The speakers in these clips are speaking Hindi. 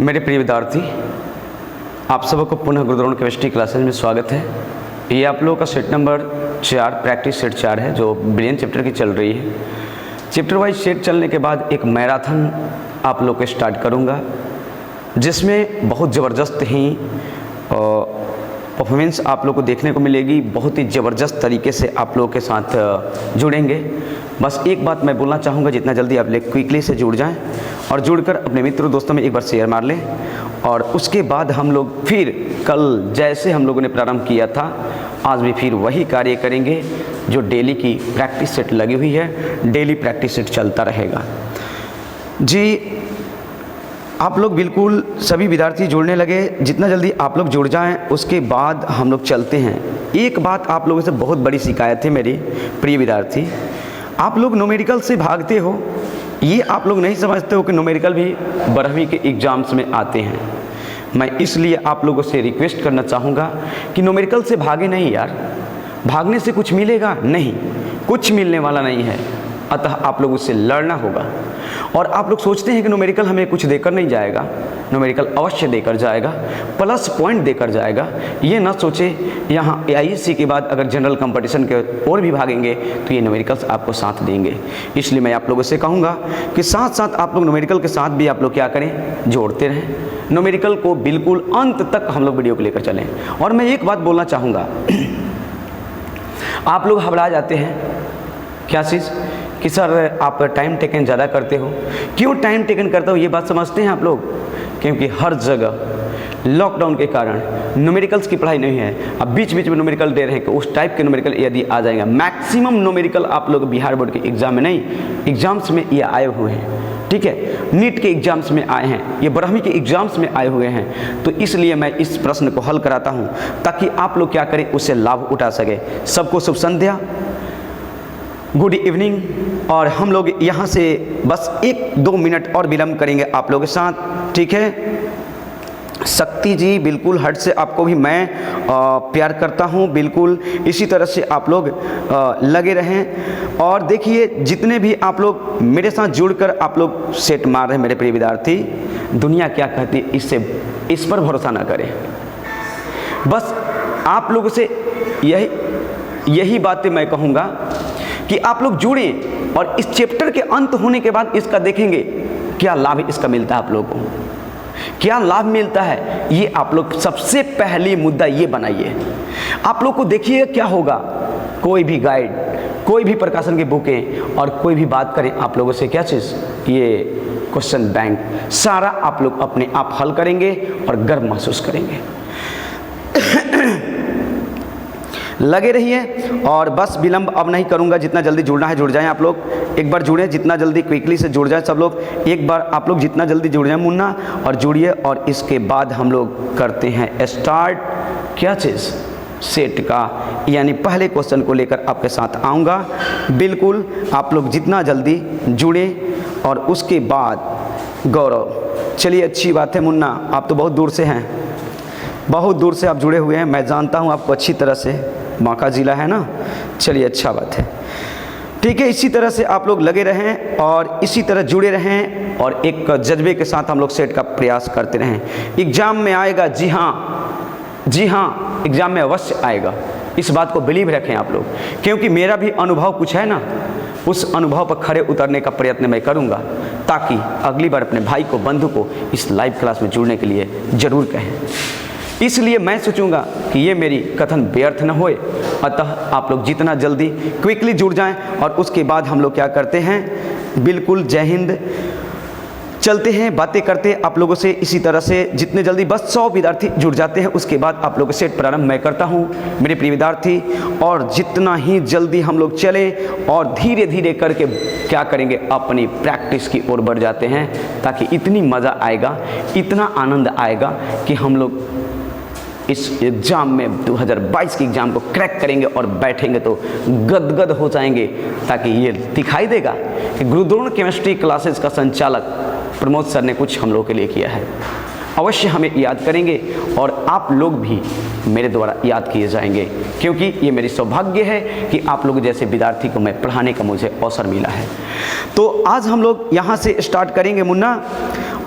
मेरे प्रिय विद्यार्थी, आप सबको पुनः गुरुद्रोण केमिस्ट्री क्लासेज में स्वागत है। ये आप लोगों का सेट नंबर 4 प्रैक्टिस सेट 4 है जो ब्रेन चैप्टर की चल रही है। चैप्टर वाइज सेट चलने के बाद एक मैराथन आप लोग को स्टार्ट करूँगा, जिसमें बहुत ज़बरदस्त ही परफॉर्मेंस आप लोग को देखने को मिलेगी। बहुत ही ज़बरदस्त तरीके से आप लोगों के साथ जुड़ेंगे। बस एक बात मैं बोलना चाहूँगा, जितना जल्दी आप लोग क्विकली से जुड़ जाएं और जुड़कर अपने मित्रों दोस्तों में एक बार शेयर मार लें। और उसके बाद हम लोग फिर कल जैसे हम लोगों ने प्रारंभ किया था, आज भी फिर वही कार्य करेंगे जो डेली की प्रैक्टिस सेट लगी हुई है। डेली प्रैक्टिस सेट चलता रहेगा जी। आप लोग बिल्कुल सभी विद्यार्थी जुड़ने लगे। जितना जल्दी आप लोग जुड़ जाएं उसके बाद हम लोग चलते हैं। एक बात आप लोगों से बहुत बड़ी शिकायत है मेरी प्रिय विद्यार्थी, आप लोग न्यूमेरिकल से भागते हो। ये आप लोग नहीं समझते हो कि न्यूमेरिकल भी 12वीं के एग्ज़ाम्स में आते हैं। मैं इसलिए आप लोगों से रिक्वेस्ट करना चाहूँगा कि न्यूमेरिकल से भागे नहीं यार। भागने से कुछ मिलेगा नहीं, कुछ मिलने वाला नहीं है। अतः आप लोग उससे लड़ना होगा। और आप लोग सोचते हैं कि न्यूमेरिकल हमें कुछ देकर नहीं जाएगा। न्यूमेरिकल अवश्य देकर जाएगा, प्लस पॉइंट देकर जाएगा। ये ना सोचे यहाँ AISC के बाद अगर जनरल कंपटीशन के और भी भागेंगे तो ये न्यूमेरिकल्स आपको साथ देंगे। इसलिए मैं आप लोगों से कहूँगा कि साथ साथ आप लोग न्यूमेरिकल के साथ भी आप लोग क्या करें, जोड़ते रहें। न्यूमेरिकल को बिल्कुल अंत तक हम लोग वीडियो को लेकर चलें। और मैं एक बात बोलना चाहूँगा, आप लोग घबरा जाते हैं क्या चीज़ कि सर आप टाइम टेकन ज़्यादा करते हो। क्यों टाइम टेकन करते हो ये बात समझते हैं आप लोग? क्योंकि हर जगह लॉकडाउन के कारण न्यूमेरिकल्स की पढ़ाई नहीं है। अब बीच बीच में न्यूमेरिकल दे रहे हैं कि उस टाइप के न्यूमेरिकल यदि आ जाएगा, मैक्सिमम न्यूमेरिकल आप लोग बिहार बोर्ड के एग्ज़ाम में नहीं, एग्ज़ाम्स में ये आए हुए हैं। ठीक है, नीट के एग्ज़ाम्स में आए हैं, ये 12वीं के एग्ज़ाम्स में आए हुए हैं। तो इसलिए मैं इस प्रश्न को हल कराता हूँ ताकि आप लोग क्या करें, उससे लाभ उठा सके। सबको शुभ संध्या, गुड इवनिंग। और हम लोग यहाँ से बस 1-2 मिनट और विलम्ब करेंगे आप लोगों के साथ, ठीक है। शक्ति जी बिल्कुल हट से आपको भी मैं प्यार करता हूँ। बिल्कुल इसी तरह से आप लोग लगे रहें। और देखिए जितने भी आप लोग मेरे साथ जुड़कर आप लोग सेट मार रहे हैं मेरे प्रिय विद्यार्थी, दुनिया क्या कहती है इस पर भरोसा ना करें। बस आप लोगों से यही बातें मैं कहूँगा कि आप लोग जुड़ें और इस चैप्टर के अंत होने के बाद इसका देखेंगे क्या लाभ इसका मिलता है। आप लोगों को क्या लाभ मिलता है ये आप लोग सबसे पहली मुद्दा ये बनाइए। आप लोग को देखिए क्या होगा, कोई भी गाइड, कोई भी प्रकाशन की बुकें और कोई भी बात करें आप लोगों से, क्या चीज़, ये क्वेश्चन बैंक सारा आप लोग अपने आप हल करेंगे और गर्व महसूस करेंगे। लगे रहिए और बस विलंब अब नहीं करूंगा। जितना जल्दी जुड़ना है जुड़ जाएं आप लोग। एक बार जुड़ें, जितना जल्दी क्विकली से जुड़ जाएं सब लोग। एक बार आप लोग जितना जल्दी जुड़ जाएं मुन्ना और जुड़िए। और इसके बाद हम लोग करते हैं स्टार्ट क्या चीज़, सेट का, यानी पहले क्वेश्चन को लेकर आपके साथ आऊँगा। बिल्कुल आप लोग जितना जल्दी जुड़ें। और उसके बाद गौरव, चलिए अच्छी बात है मुन्ना, आप तो बहुत दूर से हैं, बहुत दूर से आप जुड़े हुए हैं। मैं जानता हूँ आपको अच्छी तरह से, बांका ज़िला है ना। चलिए अच्छा बात है, ठीक है। इसी तरह से आप लोग लगे रहें और इसी तरह जुड़े रहें और एक जज्बे के साथ हम लोग सेट का प्रयास करते रहें। एग्ज़ाम में आएगा, जी हाँ एग्ज़ाम में अवश्य आएगा। इस बात को बिलीव रखें आप लोग, क्योंकि मेरा भी अनुभव कुछ है ना, उस अनुभव पर खड़े उतरने का प्रयत्न मैं करूँगा ताकि अगली बार अपने भाई को, बंधु को इस लाइव क्लास में जुड़ने के लिए ज़रूर कहें। इसलिए मैं सोचूंगा कि ये मेरी कथन व्यर्थ न होए। अतः आप लोग जितना जल्दी क्विकली जुड़ जाएं और उसके बाद हम लोग क्या करते हैं, बिल्कुल जय हिंद, चलते हैं बातें करते आप लोगों से। इसी तरह से जितने जल्दी बस 100 विद्यार्थी जुड़ जाते हैं उसके बाद आप लोगों से प्रारंभ मैं करता हूं मेरे प्रिय विद्यार्थी। और जितना ही जल्दी हम लोग चलें और धीरे धीरे करके क्या करेंगे, अपनी प्रैक्टिस की ओर बढ़ जाते हैं, ताकि इतनी मज़ा आएगा, इतना आनंद आएगा कि हम लोग इस एग्ज़ाम में 2022 के एग्ज़ाम को क्रैक करेंगे और बैठेंगे तो गदगद हो जाएंगे। ताकि ये दिखाई देगा कि गुरुद्रोण केमिस्ट्री क्लासेस का संचालक प्रमोद सर ने कुछ हम लोगों के लिए किया है। अवश्य हमें याद करेंगे और आप लोग भी मेरे द्वारा याद किए जाएंगे, क्योंकि ये मेरी सौभाग्य है कि आप लोग जैसे विद्यार्थी को मैं पढ़ाने का मुझे अवसर मिला है। तो आज हम लोग यहाँ से स्टार्ट करेंगे मुन्ना।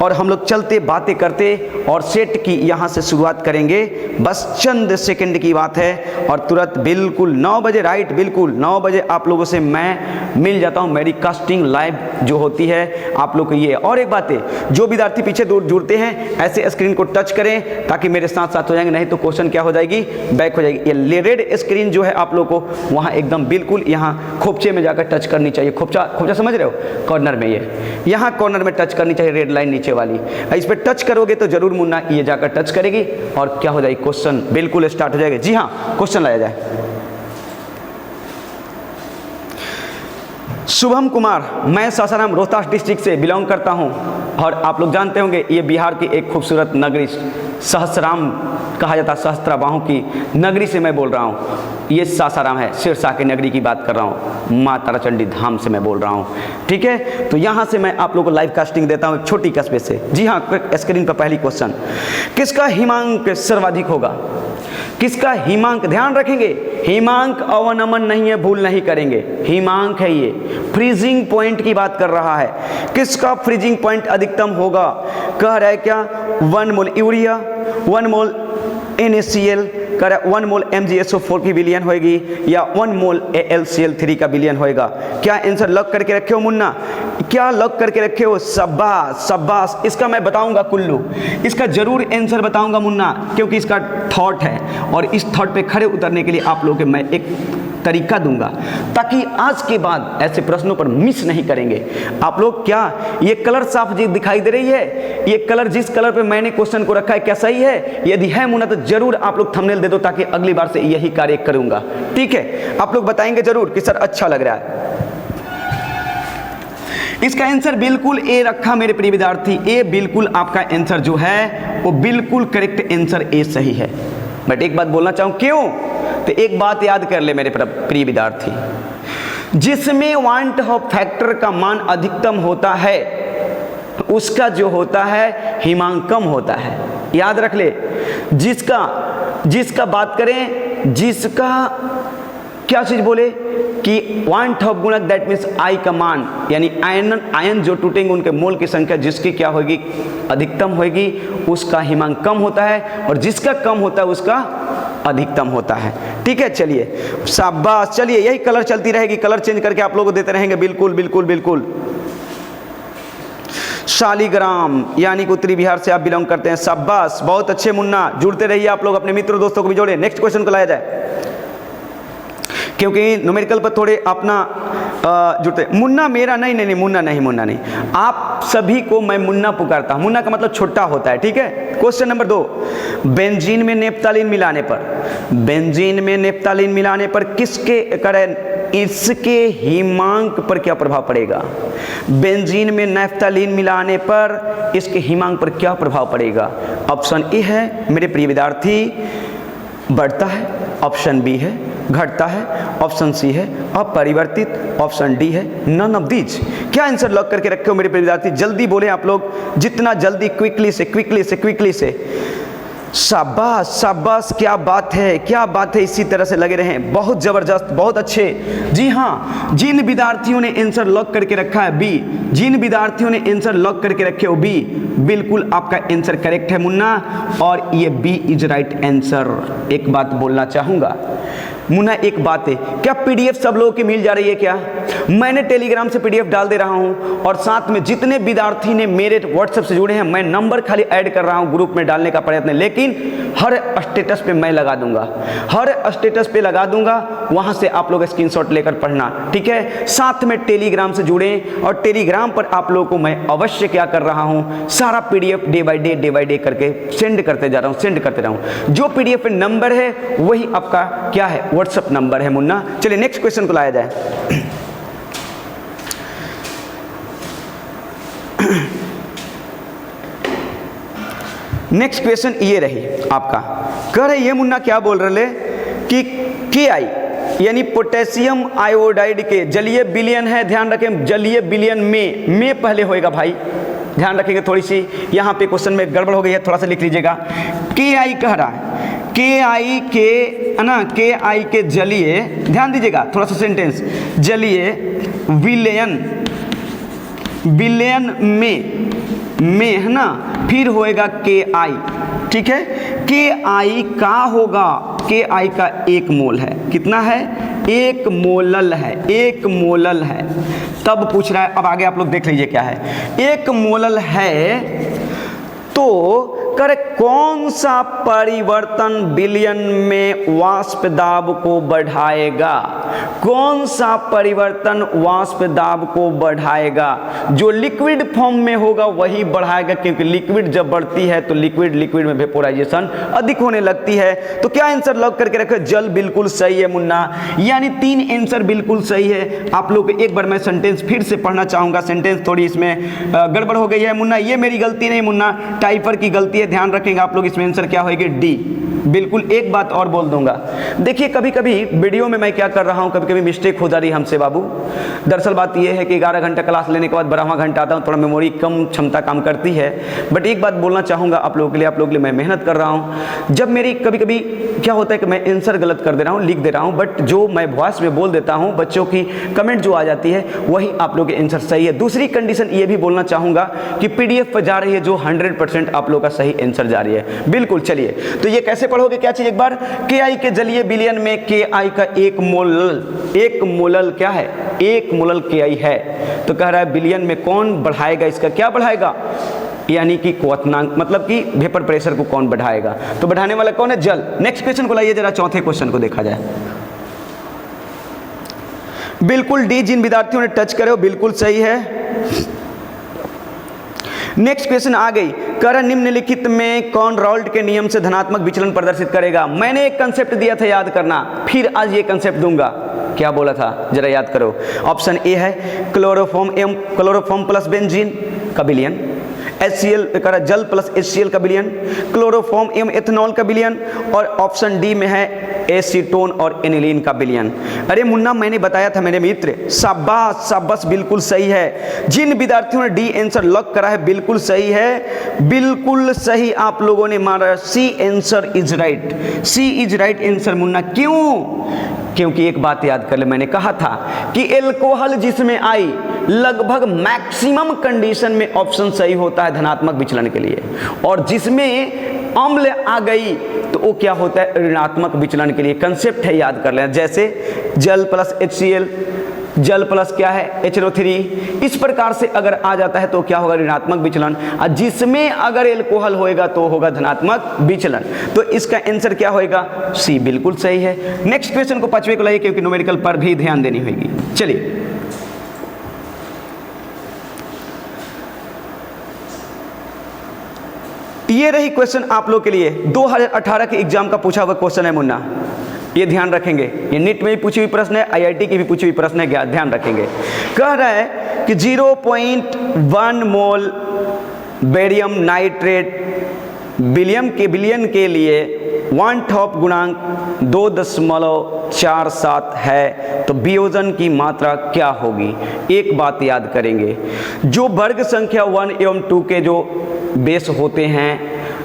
और हम लोग चलते बातें करते और सेट की यहाँ से शुरुआत करेंगे। बस चंद सेकंड की बात है और तुरंत बिल्कुल 9 बजे, राइट, बिल्कुल 9 बजे आप लोगों से मैं मिल जाता हूँ। मेरी कास्टिंग लाइव जो होती है आप लोग को ये। और एक बात है, जो विद्यार्थी पीछे जुड़ते हैं ऐसे स्क्रीन को टच करें ताकि मेरे साथ साथ हो जाएंगे, नहीं तो क्वेश्चन क्या हो जाएगी, बैक हो जाएगी। ये रेड स्क्रीन जो है आप लोग को वहाँ एकदम बिल्कुल यहाँ खोपचे में जाकर टच करनी चाहिए। खोपचा समझ रहे हो, कॉर्नर में, ये यहाँ कॉर्नर में टच करनी चाहिए, रेड लाइन नीचे वाली। इस पर टच करोगे तो जरूर मुन्ना ये जाकर टच करेगी और क्या हो जाएगी, क्वेश्चन बिल्कुल स्टार्ट हो जाएगा। जी हाँ, क्वेश्चन लाया जाए। शुभम कुमार, मैं सासाराम रोहतास डिस्ट्रिक्ट से बिलोंग करता हूं और आप लोग जानते होंगे ये बिहार की एक खूबसूरत नगरी सहस्राम कहा जाता है, सहस्त्राबाहु की नगरी से मैं बोल रहा हूं। ये सासाराम है, सिरसा की नगरी की बात कर रहा हूं, माँ ताराचंडी धाम से मैं बोल रहा हूं। ठीक है, तो यहां से मैं आप लोगों को लाइव कास्टिंग देता हूं एक छोटी कस्बे से। जी हाँ, स्क्रीन पर पहली क्वेश्चन, किसका हिमांक सर्वाधिक होगा? किसका हिमांक, ध्यान रखेंगे, हिमांक अवनमन नहीं है, भूल नहीं करेंगे, हिमांक है ये, फ्रीजिंग पॉइंट की बात कर रहा है। किसका फ्रीजिंग पॉइंट अधिकतम होगा? कह रहा है क्या 1 मोल यूरिया, 1 मोल NaCl, कह रहा है 1 मोल MgSO4 की विलयन होगी या 1 मोल AlCl3 का विलयन होएगा? क्या आंसर लॉक करके रखे हो मुन्ना? क्या लॉक करके रखे हो? शाबाश शाबाश। इसका मैं बताऊंगा कुल्लू, इसका जरूर आंसर बताऊंगा मुन्ना, क्योंकि इसका थॉट है और इस थॉट पे खड़े उतरने के लिए आप लोगों के मैं एक तरीका दूंगा ताकि आज के बाद ऐसे प्रश्नों पर मिस नहीं करेंगे आप लोग। क्या ये कलर साफ जी दिखाई दे रही है? ये कलर जिस कलर पे मैंने क्वेश्चन को रखा है क्या सही है? यदि है मुन्ना तो जरूर आप लोग थंबनेल दे दो ताकि अगली बार से यही कार्य करूंगा। ठीक है, आप लोग बताएंगे जरूर कि सर अच्छा लग रहा है। इसका आंसर बिल्कुल ए रखा मेरे प्रिय विद्यार्थी, ए बिल्कुल आपका आंसर जो है वो बिल्कुल करेक्ट आंसर ए सही है। बट एक बात बोलना चाहूं, क्यों? तो एक बात याद कर ले मेरे प्रिय विद्यार्थी, जिसमें वांट ऑफ फैक्टर का मान अधिकतम होता है उसका जो होता है हिमांक कम होता है। याद रख ले, जिसका बात करें, जिसका क्या चीज बोले कि वांट ऑफ गुणक दैट मीन्स आई का मान, यानी आयन जो टूटेंगे उनके मोल की संख्या जिसकी क्या होगी, अधिकतम होगी, उसका हिमांक कम होता है और जिसका कम होता है उसका अधिकतम होता है। ठीक है, चलिए शाबाश। चलिए यही कलर चलती रहेगी, कलर चेंज करके आप लोगों को देते रहेंगे। बिल्कुल बिल्कुल बिल्कुल। शालीग्राम यानी कि उत्तरी बिहार से आप बिलोंग करते हैं, शाबाश, बहुत अच्छे मुन्ना, जुड़ते रहिए आप लोग, अपने मित्रों दोस्तों को भी जोड़े। नेक्स्ट क्वेश्चन को लाया जाए, क्योंकि न्यूमेरिकल पर थोड़े अपना जुड़ते। मुन्ना मेरा नहीं, मुन्ना नहीं, आप सभी को मैं मुन्ना पुकारता हूं। मुन्ना का मतलब छोटा होता है। ठीक है, क्वेश्चन नंबर 2, बेंजीन में नेफ्थालीन मिलाने पर किसके कारण इसके हिमांक पर क्या प्रभाव पड़ेगा? बेंजीन में नेफ्थालीन मिलाने पर इसके हिमांक पर क्या प्रभाव पड़ेगा? ऑप्शन ए है मेरे प्रिय विद्यार्थी बढ़ता है, ऑप्शन बी है घटता है, ऑप्शन सी है अपरिवर्तित, ऑप्शन डी है नन ऑफ दीज। क्या आंसर लॉक करके रखे हो मेरे विद्यार्थी? जल्दी बोले आप लोग, जितना जल्दी, क्विकली से। शाबाश शाबाश, क्या बात है, क्या बात है, इसी तरह से लगे रहें, बहुत जबरदस्त, बहुत अच्छे। जी हाँ, जिन विद्यार्थियों ने आंसर लॉक करके रखा है बी, जिन विद्यार्थियों ने आंसर लॉक करके रखे हो बी, बिल्कुल आपका आंसर करेक्ट है मुन्ना, और ये बी इज राइट आंसर। एक बात बोलना चाहूंगा मुन्ना, एक बात है, क्या पीडीएफ सब लोगों की मिल जा रही है? क्या मैंने टेलीग्राम से पीडीएफ डाल दे रहा हूं और साथ में जितने विद्यार्थी ने मेरे व्हाट्सएप से जुड़े हैं मैं नंबर खाली ऐड कर रहा हूं, ग्रुप में डालने का प्रयत्न, लेकिन हर स्टेटस पे मैं लगा दूंगा, हर स्टेटस पे लगा दूंगा, वहां से आप लोग स्क्रीनशॉट लेकर पढ़ना। ठीक है, साथ में टेलीग्राम से जुड़ें और टेलीग्राम पर आप लोगों को मैं अवश्य क्या कर रहा हूं, सारा पीडीएफ डे बाय डे करके सेंड करते जा रहा हूं, सेंड करते रहूं। जो पीडीएफ पे नंबर है वही आपका क्या है, व्हाट्सएप नंबर है मुन्ना। चलिए नेक्स्ट क्वेश्चन को लाया जाए। नेक्स्ट क्वेश्चन ये रही आपका, कह रहे ये मुन्ना क्या बोल रहे कि KI यानी पोटेशियम आयोडाइड के जलीय विलयन है, ध्यान रखें जलीय विलयन में पहले होएगा भाई, ध्यान रखेंगे। थोड़ी सी यहाँ पे क्वेश्चन में गड़बड़ हो गई है, थोड़ा सा लिख लीजिएगा। KI कह रहा है KI के जलीय, ध्यान दीजिएगा थोड़ा सा सेंटेंस, जलीय विलयन में में, है ना, फिर होएगा KI, ठीक है। KI का होगा, KI का 1 मोल है, कितना है, 1 मोलल है, 1 मोलल है। तब पूछ रहा है, अब आगे आप लोग देख लीजिए क्या है, 1 मोलल है तो कर कौन सा परिवर्तन विलयन में वाष्प दाब को बढ़ाएगा, कौन सा परिवर्तन वाष्प दाब को बढ़ाएगा, जो लिक्विड फॉर्म में होगा वही बढ़ाएगा, क्योंकि लिक्विड जब बढ़ती है तो लिक्विड में वेपोराइजेशन अधिक होने लगती है। तो क्या आंसर लॉक करके रखे, जल बिल्कुल सही है मुन्ना, यानी 3 आंसर बिल्कुल सही है। आप लोग एक बार मैं सेंटेंस फिर से पढ़ना चाहूंगा, सेंटेंस थोड़ी इसमें गड़बड़ हो गई है मुन्ना, ये मेरी गलती नहीं मुन्ना, टाइपर की गलती है, ध्यान रखेंगे आप लोग। इसमें आंसर क्या होगी, डी। बिल्कुल एक बात और बोल दूंगा, देखिए कभी कभी वीडियो में मैं क्या कर रहा हूं, कभी कभी मिस्टेक हो जा रही है हमसे बाबू। दरअसल बात यह है कि 11 घंटा क्लास लेने के बाद 12वां घंटा आता हूं, थोड़ा मेमोरी कम क्षमता काम करती है। बट एक बात बोलना चाहूंगा आप लोगों के लिए, मैं मेहनत कर रहा हूं। जब मेरी कभी कभी क्या होता है कि मैं आंसर गलत कर दे रहा हूं, लिख दे रहा हूं, बट जो मैं वॉइस में बोल देता हूं, बच्चों की कमेंट जो आ जाती है वही आप लोग के आंसर सही है। दूसरी कंडीशन ये भी बोलना चाहूंगा कि PDF पर जा रही है जो 100% आप लोग का सही आंसर जा रही है। बिल्कुल, चलिए तो ये कैसे पढ़ोगे, क्या चीज, एक बार KI के जलीय विलयन में KI का 1 मोलल क्या है, 1 मोलल KI है। तो कह रहा है विलयन में कौन बढ़ाएगा, इसका क्या बढ़ाएगा, यानी कि क्वथनांक, मतलब कि वेपर प्रेशर को कौन बढ़ाएगा। तो बढ़ाने वाला कौन है, जल। नेक्स्ट क्वेश्चन को लाइए जरा, चौथे क्वेश्चन को देखा जाए। बिल्कुल डी, जिन विद्यार्थियों ने टच करे वो बिल्कुल सही है। नेक्स्ट क्वेश्चन आ गई, कर निम्नलिखित में कौन राउल्ट के नियम से धनात्मक विचलन प्रदर्शित करेगा। मैंने एक कंसेप्ट दिया था याद करना, फिर आज ये कंसेप्ट दूंगा। क्या बोला था जरा याद करो। ऑप्शन ए है क्लोरोफॉर्म प्लस बेंजीन का विलयन, HCl करा जल प्लस HCl का विलयन, क्लोरोफॉर्म एवं एथेनॉल का विलयन, और ऑप्शन डी में है एसीटोन और एनिलीन का विलयन। अरे मुन्ना मैंने बताया था मेरे मित्र, शाबाश बिल्कुल सही है। जिन विद्यार्थियों ने डी आंसर लॉक करा है बिल्कुल सही है, बिल्कुल सही आप लोगों ने मारा। C answer is right, C is right answer मुन्ना। क्यों? क्योंकि एक बात याद कर ले, मैंने कहा था कि एल्कोहल जिसमें आई लगभग मैक्सिमम कंडीशन में ऑप्शन सही होता है धनात्मक विचलन के लिए, और जिसमें अम्ल आ गई तो वो क्या होता है ऋणात्मक विचलन के लिए। कंसेप्ट है, याद कर लेना। जैसे जल प्लस HCl, जल प्लस क्या है HNO3, इस प्रकार से अगर आ जाता है तो क्या होगा ऋणात्मक विचलन, और जिसमें अगर एल्कोहल होएगा तो होगा धनात्मक विचलन। तो इसका आंसर क्या होएगा, सी बिल्कुल सही है। नेक्स्ट क्वेश्चन को 5वें को लाइए, क्योंकि न्यूमेरिकल पर भी ध्यान देनी होगी। चलिए ये रही क्वेश्चन आप लोग के लिए, 2018 के एग्जाम का पूछा हुआ क्वेश्चन है मुन्ना, ये ध्यान रखेंगे। ये नीट में भी पूछी हुई प्रश्न है, IIT की भी पूछी हुई प्रश्न है, ध्यान रखेंगे। कह रहा है कि 0.1 मोल बेरियम नाइट्रेट विलयन के लिए 1/2 गुणांक 2.47 है, तो वियोजन की मात्रा क्या होगी। एक बात याद करेंगे, जो वर्ग संख्या 1 एवं 2 के जो बेस होते हैं,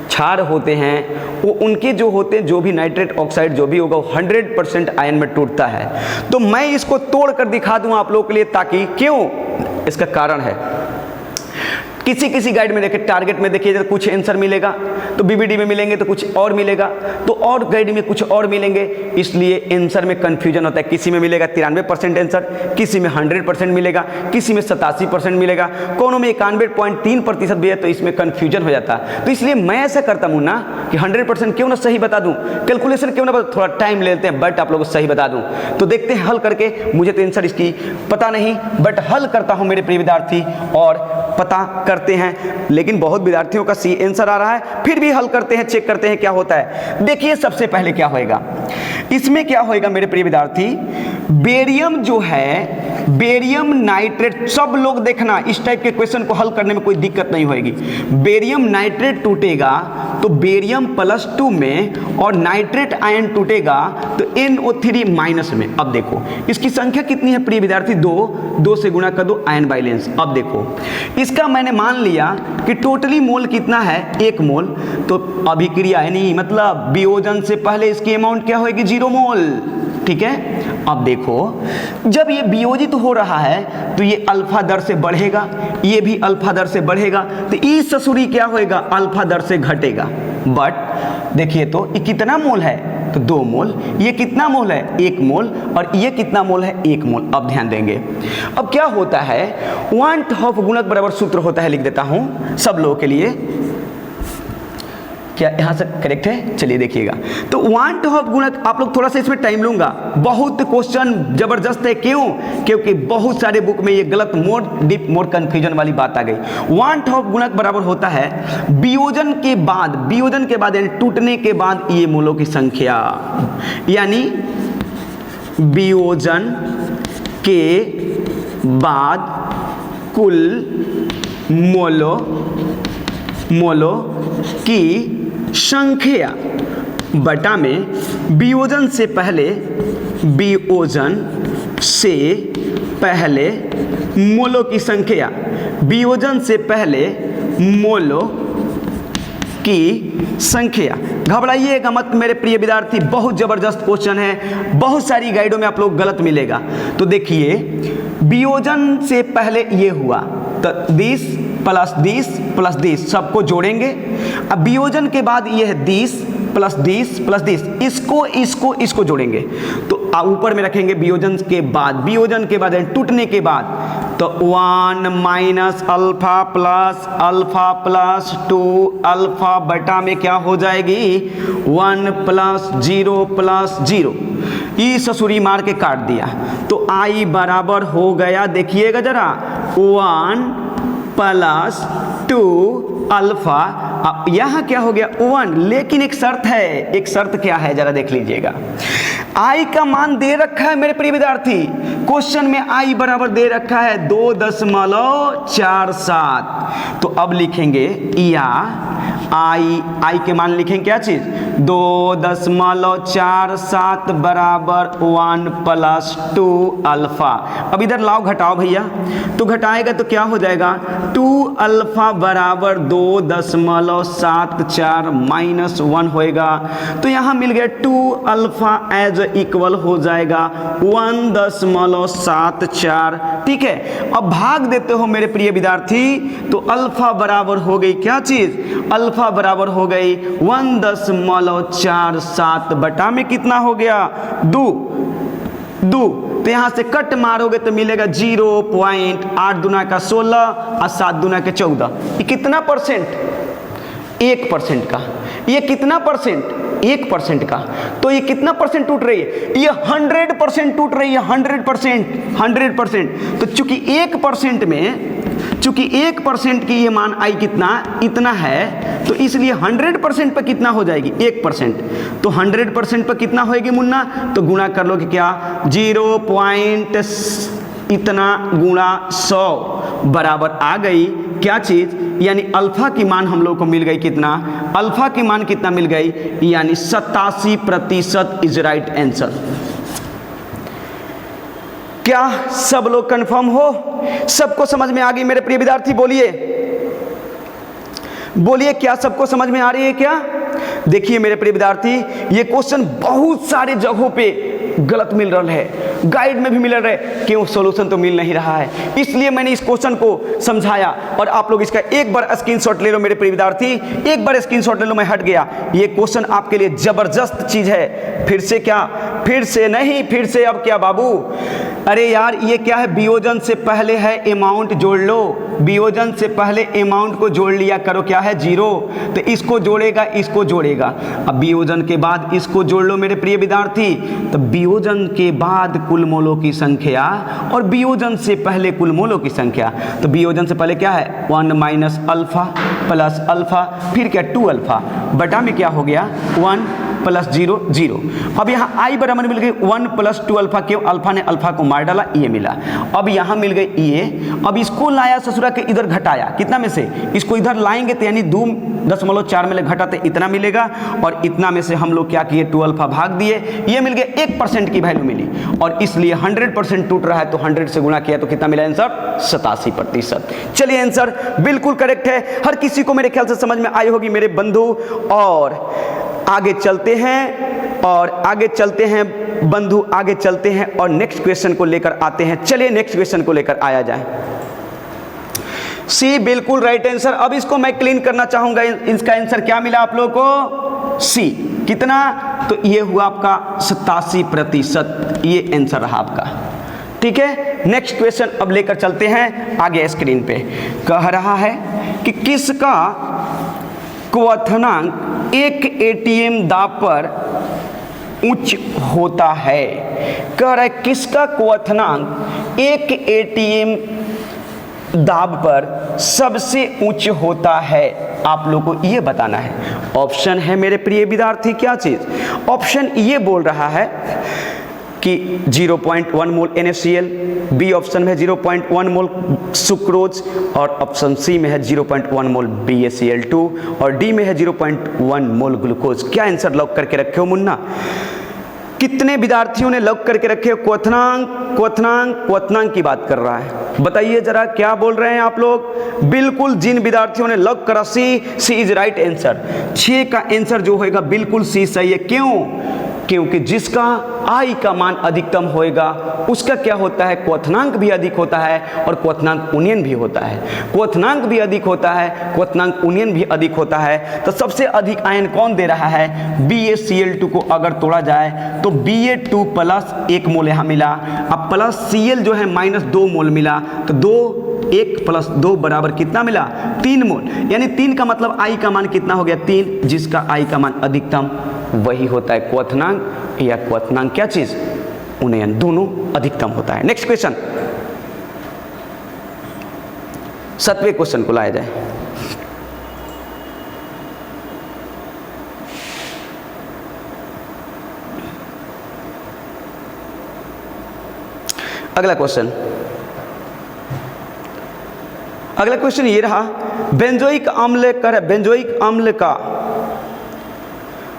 क्षार होते हैं, वो उनके जो होते हैं, जो भी नाइट्रेट ऑक्साइड जो भी होगा वो 100% आयन में टूटता है। तो मैं इसको तोड़ कर दिखा दूं आप लोगों के लिए, ताकि क्यों, इसका कारण है। किसी गाइड में देखिए, टारगेट में देखिए कुछ आंसर मिलेगा, तो BBD में मिलेंगे तो कुछ और मिलेगा, तो और गाइड में कुछ और मिलेंगे, इसलिए आंसर में कंफ्यूजन होता है। किसी में मिलेगा 93% आंसर, किसी में 100% मिलेगा, किसी में 87% मिलेगा, कोनो में 91.3% भी है, तो इसमें कंफ्यूजन हो जाता है। तो इसलिए मैं ऐसा करता हूँ ना कि 100% क्यों ना सही बता दूँ, कैलकुलेशन क्यों ना थोड़ा टाइम लेते हैं, बट आप लोगों को सही बता दूँ। तो देखते हैं हल करके, मुझे तो आंसर इसकी पता नहीं, बट हल करता हूँ मेरे प्रिय विद्यार्थी, और पता करते हैं। लेकिन बहुत विद्यार्थियों का सी आंसर आ रहा है, फिर भी हल करते हैं, चेक करते हैं क्या होता है। देखिए सबसे पहले क्या होएगा, इसमें क्या होएगा मेरे प्रिय विद्यार्थी, बेरियम जो है, बेरियम नाइट्रेट, सब लोग देखना इस टाइप के क्वेश्चन को हल करने में कोई दिक्कत नहीं होगी। बेरियम नाइट्रेट टूटेगा तो बेरियम +2 में, और नाइट्रेट आयन टूटेगा तो NO3 माइनस में। अब देखो इसकी संख्या कितनी है प्रिय विद्यार्थी, 2 से गुणा कर दो आयन बैलेंस। अब देखो इसका मैंने मान लिया कि टोटली मोल कितना है, 1 मोल, तो अभिक्रिया यानी मतलब वियोजन से पहले इसकी अमाउंट क्या होगी, 0 मोल। ठीक है। अब देखो जब ये वियोजित हो रहा है तो ये अल्फा दर से बढ़ेगा, ये भी अल्फा दर से बढ़ेगा, तो ई ससुरी क्या होएगा, अल्फा दर से घटेगा। बट देखिए तो ये कितना मोल है, तो 2 मोल, ये कितना मोल है, 1 मोल, और ये कितना मोल है, 1 मोल। अब ध्यान देंगे, अब क्या होता है, 1/2 गुणक बराबर सूत्र होता है, लिख देता हूं सब लोगों के लिए। क्या यहाँ से करेक्ट है? चलिए देखिएगा, तो 1/2 गुणक, आप लोग थोड़ा सा इसमें टाइम लूंगा, बहुत क्वेश्चन जबरदस्त है। क्यों? क्योंकि बहुत सारे बुक में ये गलत, मोर डीप, मोर कंफ्यूजन वाली बात आ गई। 1/2 गुणक बराबर होता है वियोजन के बाद यानी टूटने के बाद ये मोलों की संख्या, यानी वियोजन के बाद कुल मोलों की संख्या बटा में वियोजन से पहले मोलों की संख्या, वियोजन से पहले मोलों की संख्या। घबराइएगा मत मेरे प्रिय विद्यार्थी, बहुत जबरदस्त क्वेश्चन है, बहुत सारी गाइडों में आप लोग गलत मिलेगा। तो देखिए वियोजन से पहले ये हुआ तो 20 प्लस 20 प्लस 20 सबको जोड़ेंगे। अब वियोजन के बाद ये है 20 प्लस 20 प्लस 20, इसको जोड़ेंगे तो ऊपर में रखेंगे वियोजन के बाद यानी टूटने के बाद, तो 1 माइनस अल्फा प्लस 2 अल्फा बटा में क्या हो जाएगी, 1 प्लस 0 ई ससुरी मार के काट दिया, तो आई बराबर हो गया, देखिएगा जरा, 1 प्लस 2 अल्फा। यहां क्या हो गया, 1, लेकिन एक शर्त है, एक शर्त क्या है जरा देख लीजिएगा। आई का मान दे रखा है मेरे प्रिय विद्यार्थी, क्वेश्चन में आई बराबर दे रखा है 2.47, तो अब लिखेंगे या आई के मान लिखेंगे क्या चीज, 2.47 बराबर 1 प्लस 2 अल्फा। अब इधर लाओ घटाओ भैया, तो घटाएगा तो क्या हो जाएगा, 2 अल्फा बराबर 2.74 माइनस 1 होएगा, तो यहां मिल गया 2 अल्फा एज इक्वल हो जाएगा 1.74। ठीक है, अब भाग देते हो मेरे प्रिय विद्यार्थी, तो अल्फा बराबर हो गई क्या चीज, अल्फा बराबर हो गई 1.47 बटा में कितना हो गया, 2। तो यहां से कट मारोगे तो मिलेगा 0.8 दूना का 16 और 7 दूना के 14। ये कितना परसेंट, 1% का। ये कितना परसेंट, 1% का। तो ये कितना परसेंट टूट रही है, ये 100% टूट रही है, 100%। तो चूंकि 1% की ये मान आई कितना, इतना है, तो इसलिए 100% पर कितना हो जाएगी, 1%। तो 100% पर कितना होएगी मुन्ना, तो गुणा कर लो कि क्या, 0. इतना गुणा 100 बराबर आ गई क्या चीज, यानी अल्फा की मान हम लोग को मिल गई कितना, अल्फा की मान कितना मिल गई, यानी 87% इज राइट आंसर। क्या सब लोग कंफर्म हो, सबको समझ में आ गई मेरे प्रिय विद्यार्थी, बोलिए क्या सबको समझ में आ रही है क्या। देखिए मेरे प्रिय विद्यार्थी, ये क्वेश्चन बहुत सारे जगहों पे गलत मिल रहा है, गाइड में भी मिल रहा है, क्यों, सॉल्यूशन तो मिल नहीं रहा है, इसलिए मैंने इस क्वेश्चन को समझाया। और आप लोग इसका एक बार स्क्रीनशॉट ले लो मेरे प्रिय विद्यार्थी, एक बार स्क्रीनशॉट ले लो, मैं हट गया। ये क्वेश्चन आपके लिए जबरदस्त चीज है। फिर से क्या, फिर से नहीं, फिर से अब क्या बाबू, अरे यार ये क्या है, वियोजन से पहले है अमाउंट जोड़ लो, वियोजन से पहले अमाउंट को जोड़ लिया करो, क्या है 0, तो इसको जोड़ेगा, इसको जोड़ेगा। अब वियोजन के बाद इसको जोड़ लो मेरे प्रिय विद्यार्थी, तो वियोजन के बाद कुल मोलों की संख्या और वियोजन से पहले कुल मोलों की संख्या। तो वियोजन से पहले क्या है, 1 माइनस अल्फा प्लस अल्फा, फिर क्या 2 अल्फा बटा में क्या हो गया 1 प्लस 0 0। अब यहाँ आई बराबर मिल गई 1 प्लस 2 अल्फा, क्यों, अल्फा ने अल्फा को मार डाला, ये मिला। अब यहाँ मिल गई ये, अब इसको लाया ससुरा के इधर घटाया, कितना में से, इसको इधर लाएंगे तो यानी 2.4 में घटाते इतना मिलेगा, और इतना में से हम लोग क्या किए, 2 अल्फा भाग दिए, ये मिल गया 1% की वैल्यू मिली, और इसलिए 100% टूट रहा है, तो 100 से गुणा किया तो कितना मिला आंसर, 87%। चलिए आंसर बिल्कुल करेक्ट है, हर किसी को मेरे ख्याल से समझ में आई होगी मेरे बंधु। और आगे चलते हैं बंधु आगे चलते हैं और नेक्स्ट क्वेश्चन को लेकर आते हैं। चलिए नेक्स्ट क्वेश्चन को लेकर आया जाए। सी बिल्कुल राइट आंसर। अब इसको मैं क्लीन करना चाहूंगा। इसका आंसर क्या मिला आप लोगों को? सी। कितना? तो ये हुआ आपका 87%, ये आंसर रहा आपका। ठीक है, नेक्स्ट क्वेश्चन अब लेकर चलते हैं आगे स्क्रीन पे। कह रहा है कि किसका क्वथनांक एक एटीएम दाब पर उच्च होता है। कह रहा है किसका क्वथनांक एक एटीएम दाब पर सबसे उच्च होता है, आप लोगों को ये बताना है। ऑप्शन है मेरे प्रिय विद्यार्थी, क्या चीज? ऑप्शन ये बोल रहा है कि 0.1 मोल NaCl, बी ऑप्शन में 0.1 मोल सुक्रोज, और ऑप्शन सी में है 0.1 मोल BaCl2, और डी में है 0.1 मोल ग्लूकोज। क्या आंसर लॉक करके रखे हो मुन्ना? कितने विद्यार्थियों ने लॉक करके रखे हो? क्वथनांक की बात कर रहा है। बताइए जरा क्या बोल रहे हैं आप लोग? बिल्कुल जिन विद्यार्थियों ने लॉक करा सी इज राइट आंसर। 6 का आंसर जो होगा बिल्कुल सी सही है। क्यों? क्योंकि जिसका आई का मान अधिकतम होएगा उसका क्या होता है? क्वथनांक भी अधिक होता है और क्वथनांक उन्नयन भी होता है। क्वथनांक भी अधिक होता है, क्वथनांक उन्नयन भी अधिक होता है। तो सबसे अधिक आयन कौन दे रहा है? BaCl2 को अगर तोड़ा जाए तो Ba2 प्लस 1 मोल यहाँ मिला, अब प्लस Cl जो है -2 मोल मिला, तो 1 + 2 बराबर कितना मिला? 3 मोल। यानी 3 का मतलब आई का मान कितना हो गया? 3। जिसका आई का मान अधिकतम वही होता है क्वथनांक, या क्वथनांक क्या चीज? उन्नयन, दोनों अधिकतम होता है। नेक्स्ट क्वेश्चन, 7वें क्वेश्चन को लाया जाए। अगला क्वेश्चन ये रहा, बेंजोइक अम्ल का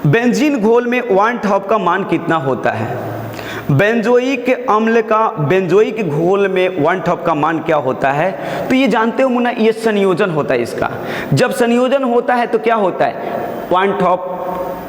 बेंजीन घोल में 1/2 का मान कितना होता है? बेंजोइक अम्ल का बेंजोइक घोल में 1/2 का मान क्या होता है? तो ये जानते हो मुन्ना, ये संयोजन होता है इसका। जब संयोजन होता है तो क्या होता है? 1/2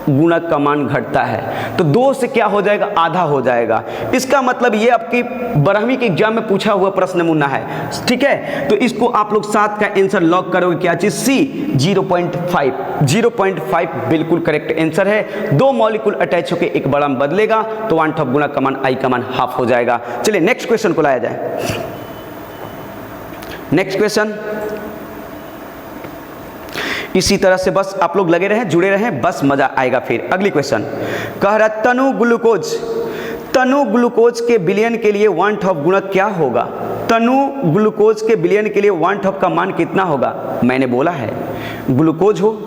गुणक का मान घटता है, तो 2 से क्या हो जाएगा? आधा हो जाएगा। इसका मतलब ये आपकी 12वीं के एग्जाम में पूछा हुआ प्रश्न मुन्ना है। ठीक है, तो इसको आप लोग 7 का आंसर लॉक करोगे। क्या चीज? सी 0.5 बिल्कुल करेक्ट आंसर है। 2 मॉलिक्यूल अटैच होकर एक बड़ा में बदलेगा तो 1/2 गुणक का मान आई का मान हाफ हो जाएगा। चलिए नेक्स्ट क्वेश्चन को लाया जाए। नेक्स्ट क्वेश्चन इसी तरह से बस आप लोग लगे रहें, जुड़े रहें, बस मजा आएगा। फिर अगली क्वेश्चन कह रहा तनु ग्लूकोज के विलयन के लिए 1/2 गुणक क्या होगा? तनु ग्लूकोज के विलयन के लिए 1/2 का मान कितना होगा? मैंने बोला है ग्लूकोज हो,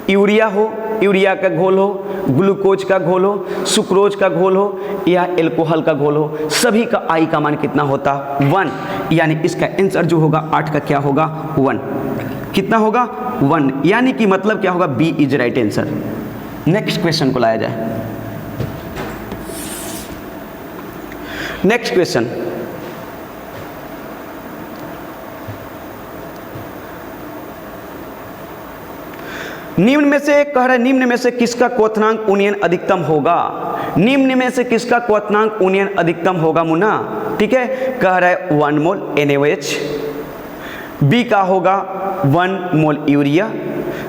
यूरिया हो, यूरिया का घोल हो, ग्लूकोज का घोल हो, सुक्रोज का घोल हो, या एल्कोहल का घोल हो, सभी का आई का मान कितना होता? 1। यानी इसका आंसर जो होगा 8 का क्या होगा? 1। कितना होगा? 1। यानी कि मतलब क्या होगा? B is right answer. Next question को लाया जाए। नेक्स्ट क्वेश्चन निम्न में से कह रहा है, निम्न में से किसका क्वथनांक उन्नयन अधिकतम होगा? निम्न में से किसका क्वथनांक उन्नयन अधिकतम होगा मुन्ना? ठीक है, कह रहा है 1 मोल NaOH, बी का होगा 1 मोल यूरिया,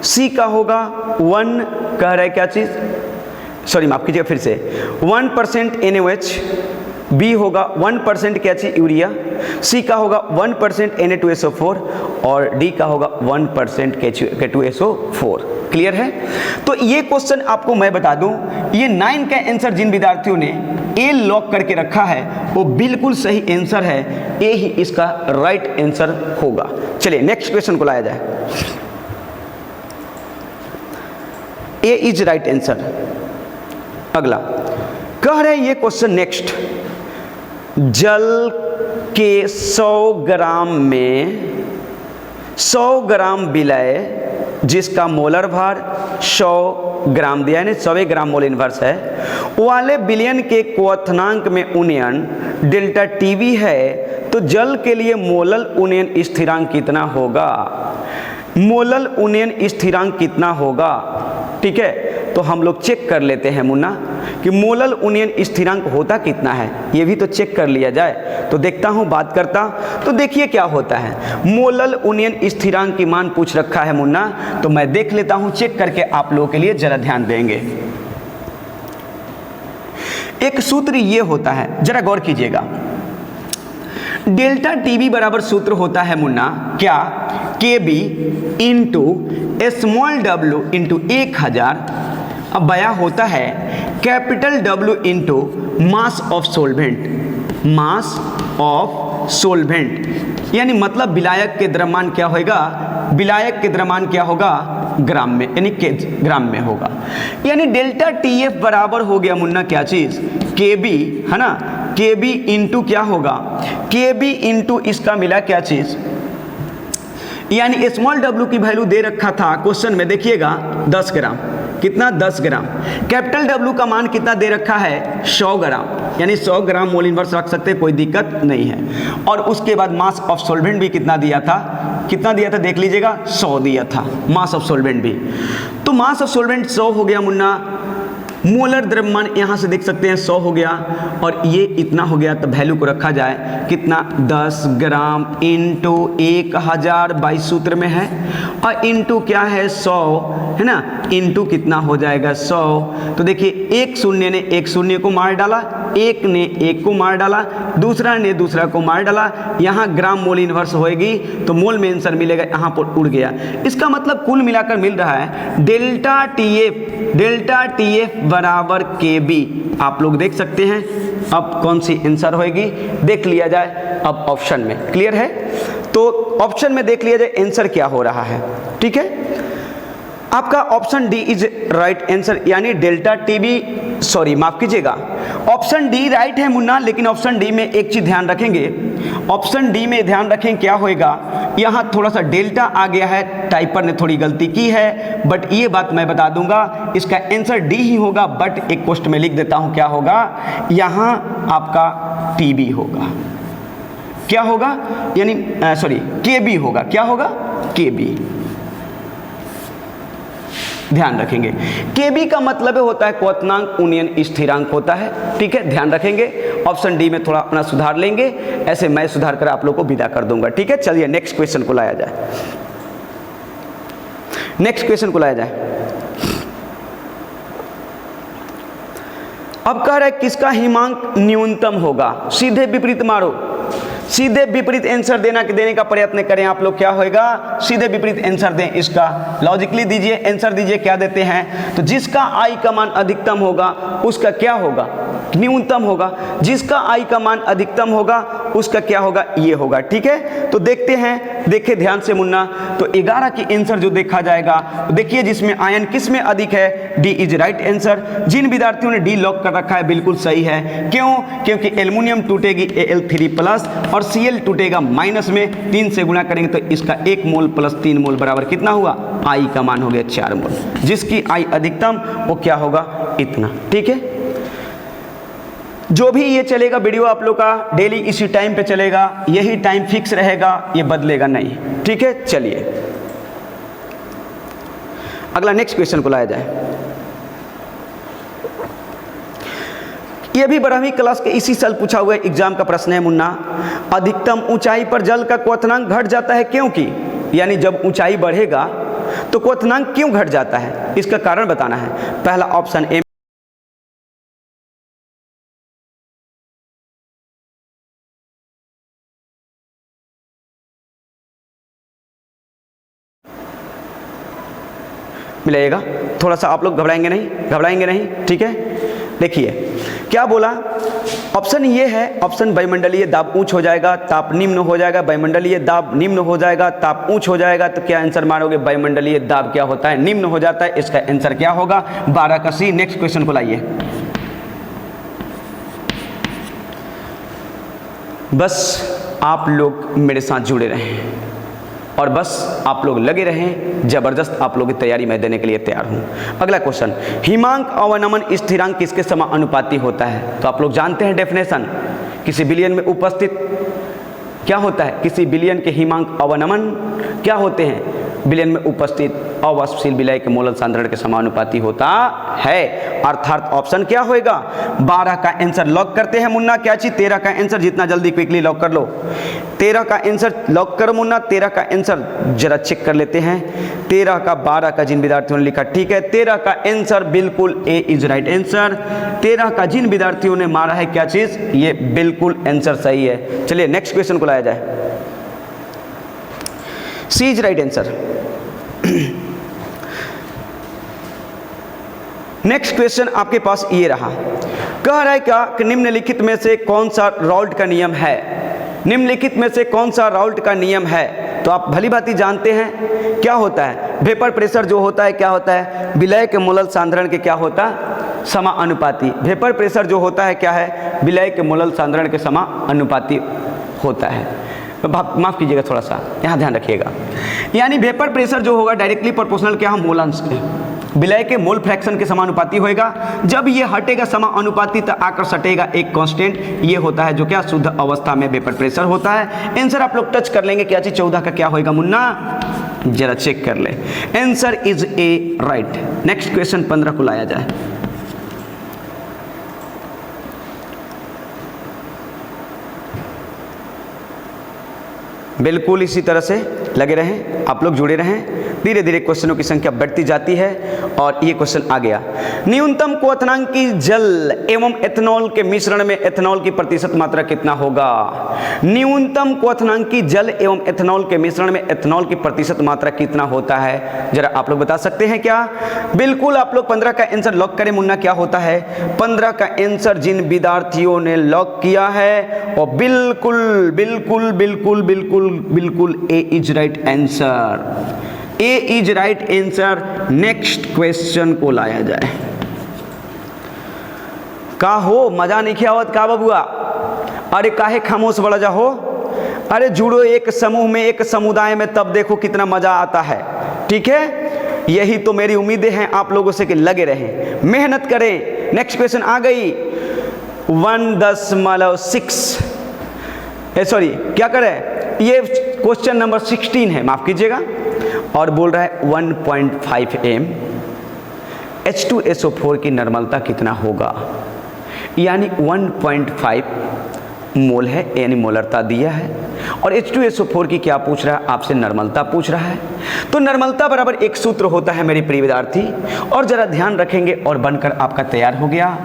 सी का होगा 1, कह रहा है क्या चीज? सॉरी माफ कीजिएगा, फिर से 1% NaOH, बी होगा 1% क्या चीज? यूरिया, सी का होगा 1% Na2SO4, और डी का होगा 1% K2SO4। क्लियर है? तो ये क्वेश्चन आपको मैं बता दूं, ये 9 का आंसर जिन विद्यार्थियों ने ए लॉक करके रखा है वो बिल्कुल सही आंसर है। ए ही इसका राइट आंसर होगा। चलिए नेक्स्ट क्वेश्चन को लाया जाए। ए इज राइट आंसर। अगला कह रहे ये क्वेश्चन नेक्स्ट, जल के 100 ग्राम में 100 ग्राम विलय जिसका मोलर भार 100 ग्राम दिया, यानी 100 ग्राम मोल इनवर्स है, वाले विलयन के क्वथनांक में उन्नयन डेल्टा टीवी है, तो जल के लिए मोलल उन्नयन स्थिरांक कितना होगा? मोलल उन्नयन स्थिरांक कितना होगा? ठीक है, तो तो हम लोग चेक कर लेते हैं मुन्ना कि मोलल उन्नयन स्थिरांक होता कितना है, ये भी तो चेक कर लिया जाए। तो देखता हूँ, बात करता। तो देखिए क्या होता है, मोलल उन्नयन स्थिरांक की मान पूछ रखा है मुन्ना, तो मैं देख लेता हूँ चेक करके, आप लोगों के लिए जरा ध्यान देंगे। एक सूत्र ये होता है, जरा गौर कीजिएगा, डेल्टा टीबी बराबर सूत्र होता है मुन्ना क्या, K B into small W into 1000, अब बया होता है capital W into mass of solvent, mass of solvent, यानी मतलब विलायक के द्रव्यमान क्या होगा, विलायक के द्रव्यमान क्या होगा, ग्राम में, यानी के ग्राम में होगा। यानी डेल्टा टी एफ बराबर हो गया मुन्ना क्या चीज, के बी, है ना, के बी इंटू क्या होगा, के बी इंटू इसका मिला क्या चीज, यानी स्मॉल डब्ल्यू की वैल्यू दे रखा था क्वेश्चन में, देखिएगा 10 ग्राम, कितना 10 ग्राम, कैपिटल डब्ल्यू का मान कितना दे रखा है 100 ग्राम, यानी 100 ग्राम मोल इनवर्स रख सकते, कोई दिक्कत नहीं है। और उसके बाद मास ऑफ सोलवेंट भी कितना दिया था, कितना दिया था देख लीजिएगा, 100 दिया था मास ऑफ सोलवेंट भी। तो मास ऑफ सोलवेंट 100 हो गया मुन्ना, मोलर द्रव्यमान यहाँ से देख सकते हैं 100 हो गया, और ये इतना हो गया, तो वैल्यू को रखा जाए कितना, 10 ग्राम इंटू 1000 22 सूत्र में है, और इंटू क्या है 100, है ना, इंटू कितना हो जाएगा 100। तो देखिए एक शून्य ने एक शून्य को मार डाला, एक ने एक को मार डाला, दूसरा ने दूसरा को मार डाला, यहाँ ग्राम मोल इनवर्स होएगी, तो मोल में आंसर मिलेगा, यहाँ पर उड़ गया। इसका मतलब कुल मिलाकर मिल रहा है डेल्टा टी एफ बराबर के बी, आप लोग देख सकते हैं। अब कौन सी आंसर होएगी देख लिया जाए, अब ऑप्शन में, क्लियर है, तो ऑप्शन में देख लिया जाए आंसर क्या हो रहा है, ठीक है। आपका option D is right answer, यानी डेल्टा टीबी, सॉरी माफ कीजिएगा, ऑप्शन डी राइट है मुन्ना, लेकिन ऑप्शन डी में एक चीज ध्यान रखेंगे, ऑप्शन डी में ध्यान रखें क्या होएगा, यहाँ थोड़ा सा डेल्टा आ गया है, टाइपर ने थोड़ी गलती की है, बट ये बात मैं बता दूंगा, इसका आंसर डी ही होगा, बट एक पोस्ट में लिख देता हूं क्या होगा, यहाँ आपका टीबी होगा, क्या होगा, यानी सॉरी केबी होगा, क्या होगा, केबी, ध्यान रखेंगे। केबी का मतलब होता है क्वथनांक उन्नयन स्थिरांक होता है, ठीक है, ध्यान रखेंगे। ऑप्शन डी में थोड़ा अपना सुधार लेंगे, ऐसे मैं सुधार कर आप लोग को विदा कर दूंगा, ठीक है। चलिए नेक्स्ट क्वेश्चन को लाया जाए, नेक्स्ट क्वेश्चन को लाया जाए। अब कह रहा है किसका हिमांक न्यूनतम होगा, सीधे विपरीत मारो, सीधे विपरीत आंसर देने का प्रयत्न करें आप लोग, क्या होएगा, सीधे विपरीत आंसर दें, इसका लॉजिकली दीजिए, आंसर दीजिए, क्या देते हैं, तो जिसका आई का मान अधिकतम होगा उसका क्या होगा, न्यूनतम होगा, जिसका आई का मान अधिकतम होगा उसका क्या होगा, ये होगा, ठीक है। तो देखते हैं, देखे ध्यान से मुन्ना, तो 11 की आंसर जो देखा जाएगा, तो देखिए जिसमें आयन किस में अधिक है, डी इज राइट आंसर। जिन विद्यार्थियों ने डी लॉक कर रखा है बिल्कुल सही है, क्यों, क्योंकि एल्युमिनियम टूटेगी Al3+ और Cl टूटेगा माइनस में, 3 से गुणा करेंगे तो इसका 1 मोल प्लस 3 मोल बराबर कितना हुआ, आई का मान हो गया 4 मोल, जिसकी आई अधिकतम वो क्या होगा, इतना, ठीक है। जो भी ये चलेगा वीडियो आप लोग का डेली इसी टाइम पे चलेगा, यही टाइम फिक्स रहेगा, ये बदलेगा नहीं, ठीक है। चलिए अगला नेक्स्ट क्वेश्चन को लाया जाए। ये भी 12वीं क्लास के इसी साल पूछा हुआ एग्जाम का प्रश्न है मुन्ना, अधिकतम ऊंचाई पर जल का क्वथनांक घट जाता है क्योंकि, यानी जब ऊंचाई बढ़ेगा तो क्वथनांक क्यों घट जाता है, इसका कारण बताना है। पहला ऑप्शन ए मिलेगा, थोड़ा सा आप लोग घबराएंगे नहीं, ठीक है। देखिए क्या बोला, ऑप्शन ये है, ऑप्शन वायुमंडलीय दाब ऊंच हो जाएगा, ताप निम्न हो जाएगा, वायुमंडलीय दाब निम्न हो जाएगा, ताप ऊंच हो जाएगा, तो क्या आंसर मारोगे, वायुमंडलीय दाब क्या होता है, निम्न हो जाता है, इसका आंसर क्या होगा, 12 का सी। नेक्स्ट क्वेश्चन को लाइए, बस आप लोग मेरे साथ जुड़े रहें और बस आप लोग लगे रहें, जबरदस्त आप लोग की तैयारी मैं देने के लिए तैयार हूं। अगला क्वेश्चन, हिमांक अवनमन स्थिरांक किसके समानुपाती होता है, तो आप लोग जानते हैं डेफिनेशन, किसी बिलियन में उपस्थित क्या होता है, किसी बिलियन के हिमांक अवनमन क्या होते हैं, विलयन में उपस्थित अवाष्पशील विलय के मोलल सांद्रण के समानुपाती होता है। अर्थात ऑप्शन क्या होगा? 12 का आंसर लॉक करते हैं मुन्ना। क्या चीज? 13 का आंसर, जितना जल्दी क्विकली लॉक कर लो। 13 का आंसर लॉक करो मुन्ना। 13 का आंसर जरा चेक कर लेते हैं। 13 का 12 का जिन विद्यार्थियों ने लिखा, ठीक है, 13 का आंसर बिल्कुल ए इज राइट आंसर। 13 का जिन विद्यार्थियों ने मारा है क्या चीज, ये बिल्कुल आंसर सही है। चलिए नेक्स्ट क्वेश्चन को लाया जाए। C is right answer. Next question आपके पास ये रहा, कह रहा है क्या कि निम्नलिखित में से कौन सा राउल्ट का नियम है? निम्नलिखित में से कौन सा राउल्ट का नियम है? तो आप भली भांति जानते हैं क्या होता है। वेपर प्रेशर जो होता है क्या होता है? विलय के मोलल सांद्रण के क्या होता है? समानुपाती। वेपर प्रेशर जो होता है क्या है? विलय के मोलल सांद्रण के समानुपाती होता है। माफ कीजिएगा, थोड़ा सा यहाँ ध्यान रखिएगा। यानी वेपर प्रेशर जो होगा डायरेक्टली प्रोपोर्शनल क्या हम मोलांश के विलय के मोल फ्रैक्शन के समानुपाती होएगा। जब ये हटेगा समानुपाती तो आकर सटेगा एक कांस्टेंट, ये होता है जो क्या शुद्ध अवस्था में वेपर प्रेशर होता है। आंसर आप लोग टच कर लेंगे क्या चीज? 14 का क्या होएगा मुन्ना? जरा चेक कर ले। Answer is a right. Next question 15 को लाया जाए। बिल्कुल इसी तरह से लगे रहें, आप लोग जुड़े रहें। धीरे धीरे क्वेश्चनों की संख्या बढ़ती जाती है और ये क्वेश्चन आ गया। न्यूनतम क्वथनांकी जल एवं एथनॉल के मिश्रण में एथनॉल की प्रतिशत मात्रा कितना होगा? न्यूनतम क्वथनांकी जल एवं एथनॉल के मिश्रण में एथनॉल की प्रतिशत मात्रा कितना होता है? जरा आप लोग बता सकते हैं क्या? बिल्कुल आप लोग 15 का आंसर लॉक करें मुन्ना। क्या होता है? 15 का आंसर जिन विद्यार्थियों ने लॉक किया है और बिल्कुल बिल्कुल बिल्कुल बिल्कुल बिल्कुल A is right answer. A is right answer. Next question को लाया जाए। का हो मजा नहीं किया का बबुआ? अरे काहे खामोश बड़ा जा हो? अरे जुड़ो एक समूह में, एक समुदाय में, तब देखो कितना मजा आता है। ठीक है, यही तो मेरी उम्मीदें हैं आप लोगों से कि लगे रहें, मेहनत करें। नेक्स्ट क्वेश्चन आ गई 1.6 सॉरी क्या करें, ये क्वेश्चन नंबर 16 है, माफ कीजिएगा। और बोल रहा है 1.5 m H2SO4 की नर्मलता कितना होगा? यानी 1.5 मोल है, यानी मोलरता दिया है, और H2SO4 की क्या पूछ रहा है आपसे? नर्मलता पूछ रहा है। तो नर्मलता बराबर एक सूत्र होता है मेरे प्रिय विद्यार्थी, और जरा ध्यान रखेंगे और बनकर आपका तैयार हो गया।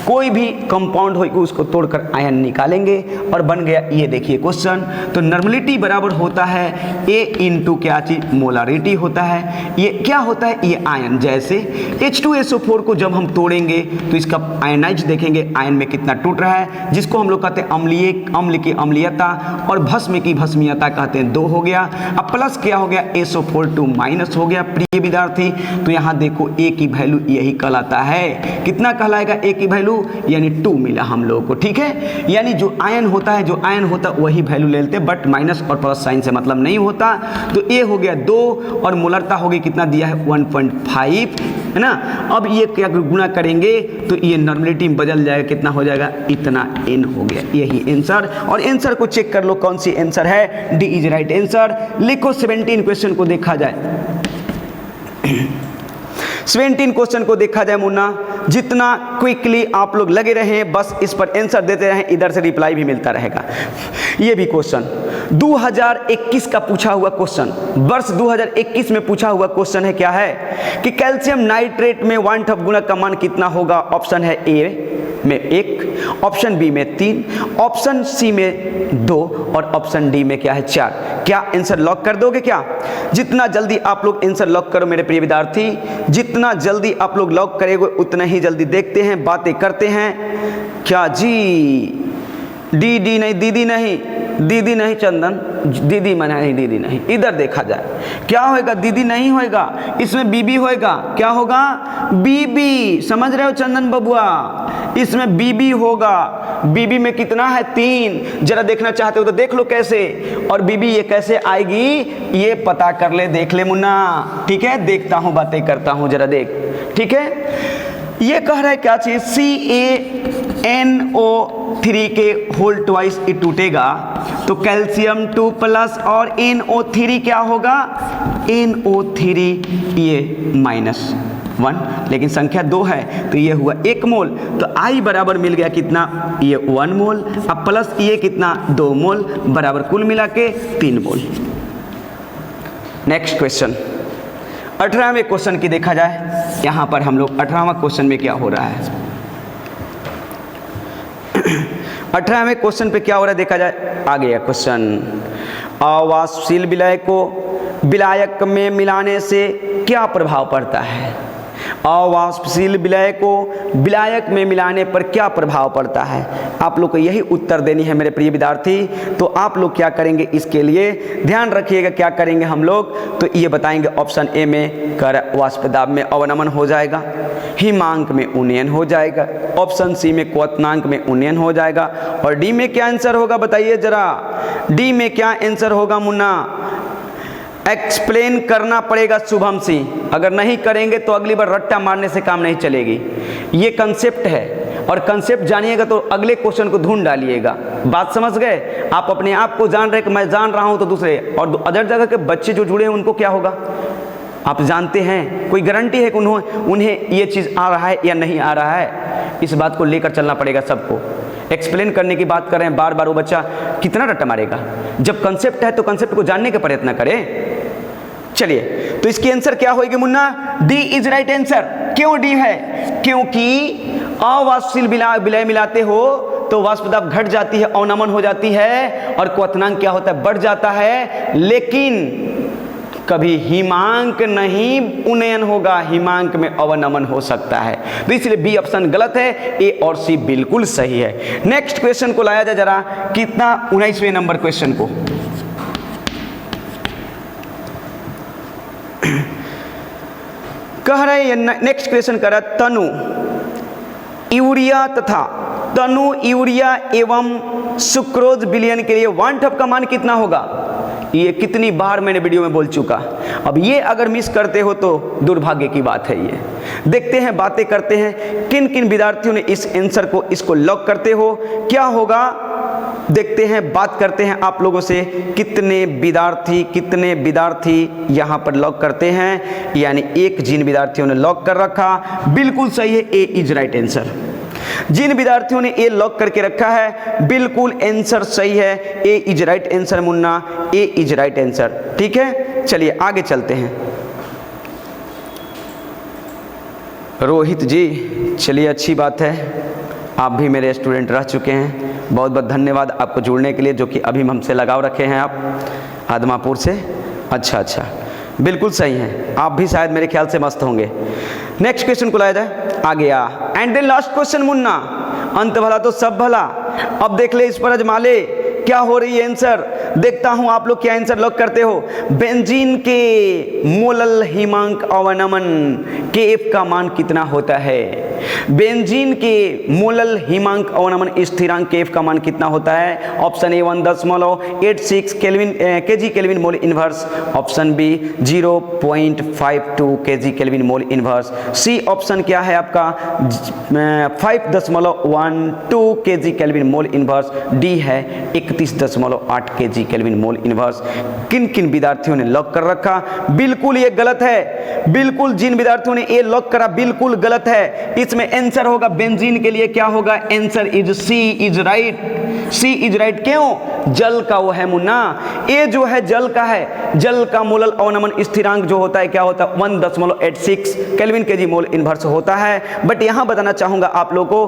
कोई भी कंपाउंड हो उसको तोड़कर आयन निकालेंगे और बन गया ये देखिए क्वेश्चन। तो नॉर्मलिटी बराबर होता है A इंटू क्या चीज? मोलारिटी होता है। ये क्या होता है? ये आयन। जैसे H2SO4 को जब हम तोड़ेंगे तो इसका आयनाइज देखेंगे, आयन में कितना टूट रहा है, जिसको हम लोग कहते हैं अम्लीय, अम्ल की अम्लीयता, और भस्म की भस्मीयता कहते हैं 2 हो गया। अब प्लस क्या हो गया? SO4 2 माइनस हो गया प्रिय विद्यार्थी। तो यहाँ देखो A की वैल्यू यही कहलाता है। कितना कहलाएगा A की वैल्यू? यानी 2 मिला हम लोगों को। ठीक है, यानी जो आयन होता है, जो आयन होता है वही वैल्यू ले लेते हैं, बट माइनस और प्लस साइन से मतलब नहीं होता। तो A हो गया 2 और मोलरता होगी कितना दिया है? 1.5, है ना। अब ये क्या गुणा करेंगे तो ये नॉर्मलिटी में बदल जाएगा, कितना हो जाएगा? इतना N हो गया। यही आंसर, और आंसर को चेक कर लो कौन सी आंसर है? D is right answer. लिखो 17 क्वेश्चन को देखा जाए। 17 क्वेश्चन को देखा जाए मुन्ना। जितना क्विकली आप लोग लगे रहे बस इस पर आंसर देते रहें, इधर से रिप्लाई भी मिलता रहेगा। ये भी क्वेश्चन 2021 का पूछा हुआ क्वेश्चन, वर्ष 2021 में पूछा हुआ क्वेश्चन है। क्या है कि कैल्शियम नाइट्रेट में 1/2 गुणक का मान कितना होगा? ऑप्शन है ए में 1, ऑप्शन बी में 3, ऑप्शन सी में 2 और ऑप्शन डी में क्या है? 4। क्या आंसर लॉक कर दोगे क्या? जितना जल्दी आप लोग आंसर लॉक करो मेरे प्रिय विद्यार्थी, जितना जल्दी आप लोग लॉक करेंगे उतना ही जल्दी देखते हैं, बातें करते हैं। क्या जी? डी नहीं, दीदी नहीं, दीदी नहीं चंदन, दीदी मना नहीं, दीदी नहीं। इधर देखा जाए क्या होएगा? दीदी नहीं होएगा, इसमें बीबी होएगा। क्या होगा? बीबी। समझ रहे हो चंदन बबुआ? इसमें बीबी होगा। बीबी में कितना है? 3। जरा देखना चाहते हो तो देख लो कैसे, और बीबी ये कैसे आएगी ये पता कर ले, देख ले मुन्ना। ठीक है, देखता हूं, बातें करता हूं, जरा देख। ठीक है, ये कह रहा है क्या चीज, CaNO3 के होल ट्वाइस ये टूटेगा तो कैल्शियम 2 प्लस और NO3 क्या होगा, NO3 ये -1, लेकिन संख्या 2 है तो ये हुआ 1 मोल, तो I बराबर मिल गया कितना, ये 1 मोल, अब प्लस ये कितना 2 मोल बराबर कुल मिला के 3 मोल। नेक्स्ट क्वेश्चन 18वें क्वेश्चन की देखा जाए, यहाँ पर हम लोग 18वां क्वेश्चन में क्या हो रहा है, 18वें क्वेश्चन पे क्या हो रहा है देखा जाए। आ गया क्वेश्चन, अवाष्पशील विलय को विलायक में मिलाने से क्या प्रभाव पड़ता है, अवाष्पशील विलय को विलायक में मिलाने पर क्या प्रभाव पड़ता है। आप लोग को यही उत्तर देनी है मेरे प्रिय विद्यार्थी, तो आप लोग क्या करेंगे इसके लिए ध्यान रखिएगा, क्या करेंगे हम लोग, तो ये बताएंगे ऑप्शन ए में कर वाष्प दाब में अवनमन हो जाएगा, हिमांक में उन्नयन हो जाएगा, ऑप्शन सी में क्वथनांक में उन्नयन हो जाएगा, और डी में क्या आंसर होगा बताइए जरा, डी में क्या आंसर होगा मुन्ना, एक्सप्लेन करना पड़ेगा शुभम सिंह, अगर नहीं करेंगे तो अगली बार रट्टा मारने से काम नहीं चलेगी। ये कंसेप्ट है और कंसेप्ट जानिएगा तो अगले क्वेश्चन को ढूंढ डालिएगा, बात समझ गए। आप अपने आप को जान रहे कि मैं जान रहा हूं तो दूसरे और अदर जगह के बच्चे जो जुड़े हैं उनको क्या होगा, आप जानते हैं, कोई गारंटी है कि उन्हें ये चीज़ आ रहा है या नहीं आ रहा है, इस बात को लेकर चलना पड़ेगा सबको। एक्सप्लेन करने की बात कर रहे हैं बार बार, वो बच्चा कितना रट्टा मारेगा, जब कंसेप्ट है तो कंसेप्ट को जानने का प्रयत्न करें। चलिए तो इसकी आंसर क्या होगी Munna, D is right answer. क्यों डी है, क्योंकि अवाष्पशील विलय मिलाते हो तो वाष्प दाब घट जाती है, अवनमन हो जाती है, और क्वथनांक क्या होता है, बढ़ जाता है, लेकिन कभी हिमांक नहीं उन्नयन होगा, हिमांक में अवनमन हो सकता है, तो इसलिए बी ऑप्शन गलत है, ए और सी बिल्कुल सही है। नेक्स्ट क्वेश्चन को लाया जाए जरा, कितना 19वें नंबर क्वेश्चन को, कह रहे हैं नेक्स्ट क्वेश्चन कर रहा है, तनु यूरिया एवं सुक्रोज विलयन के लिए 1/2 का मान कितना होगा। ये कितनी बार मैंने वीडियो में बोल चुका, अब ये अगर मिस करते हो तो दुर्भाग्य की बात है। ये देखते हैं, बातें करते हैं, किन किन विद्यार्थियों ने इस आंसर को इसको लॉक करते हो, क्या होगा देखते हैं, बात करते हैं आप लोगों से, कितने विद्यार्थी यहाँ पर लॉक करते हैं। यानी एक जिन विद्यार्थियों ने लॉक कर रखा बिल्कुल सही है, ए इज राइट आंसर। जिन विद्यार्थियों ने ए लॉक करके रखा है बिल्कुल आंसर सही है, A is right answer Munna, A is right answer. ठीक है, चलिए आगे चलते हैं। रोहित जी, चलिए अच्छी बात है, आप भी मेरे स्टूडेंट रह चुके हैं, बहुत बहुत धन्यवाद आपको जुड़ने के लिए, जो कि अभी हमसे लगाव रखे हैं आप आदमापुर से। अच्छा, बिल्कुल सही है, आप भी शायद मेरे ख्याल से मस्त होंगे। नेक्स्ट क्वेश्चन को लाया जाए, आ गया एंड देन लास्ट क्वेश्चन मुन्ना, अंत भला तो सब भला। अब देख ले इस पर अजमाले क्या हो रही है आंसर, देखता हूं आप लोग क्या आंसर लॉक करते हो। बेंजीन के मोलल हिमांक अवनमन KF का मान कितना होता है, बेंजीन के मोलल हिमांक अवनमन स्थिरांक KF का मान कितना होता है। Option A 1.86 kg kelvin mole inverse, option B 0.52 kg kelvin mole inverse, C option क्या है आपका 5.12 kg kelvin mole inverse, D है 31.8 kg केल्विन मोल इनवर्स। किन किन विद्यार्थियों ने लॉक कर रखा, बिल्कुल ये गलत है, बिल्कुल जिन विद्यार्थियों ने ए लॉक करा बिल्कुल गलत है। इसमें आंसर होगा बेंजीन के लिए क्या होगा, answer is C is right, C is right. क्यों, जल का वो है मुन्ना, ए जो है जल का है, जल का मोलल अवनमन स्थिरांक जो होता है क्या होता है 1.86 केल्विन केजी मोल इनवर्स होता है। बट यहां बताना चाहूंगा आप लोगों को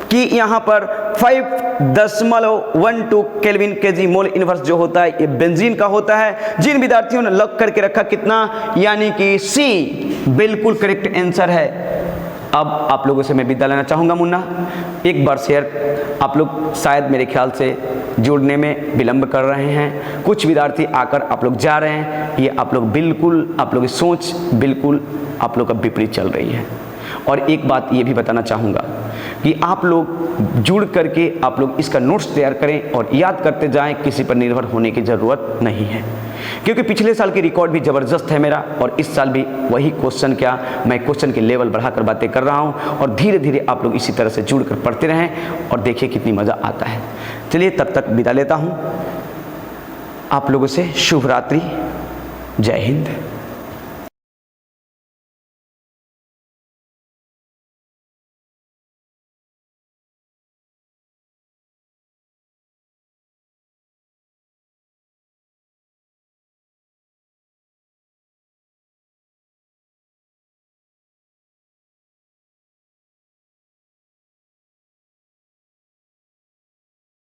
कि यहाँ पर 5.12 केल्विन केजी मोल इनवर्स जो होता है ये बेंजीन का होता है। जिन विद्यार्थियों ने लॉक करके रखा कितना, यानी कि सी बिल्कुल करेक्ट आंसर है। अब आप लोगों से मैं विदा लेना चाहूँगा मुन्ना, एक बार शेयर, आप लोग शायद मेरे ख्याल से जुड़ने में विलंब कर रहे हैं, कुछ विद्यार्थी आकर आप लोग जा रहे हैं, ये आप लोग बिल्कुल, आप लोग की सोच बिल्कुल आप लोग का विपरीत चल रही है। और एक बात ये भी बताना चाहूँगा कि आप लोग जुड़ करके आप लोग इसका नोट्स तैयार करें और याद करते जाएं, किसी पर निर्भर होने की ज़रूरत नहीं है। क्योंकि पिछले साल की रिकॉर्ड भी ज़बरदस्त है मेरा, और इस साल भी वही क्वेश्चन, क्या मैं क्वेश्चन के लेवल बढ़ाकर बातें कर रहा हूँ। और धीरे धीरे आप लोग इसी तरह से जुड़कर पढ़ते रहें और देखिए कितनी मज़ा आता है। चलिए तब तक विदा लेता हूँ आप लोगों से। शुभ रात्रि, जय हिंद।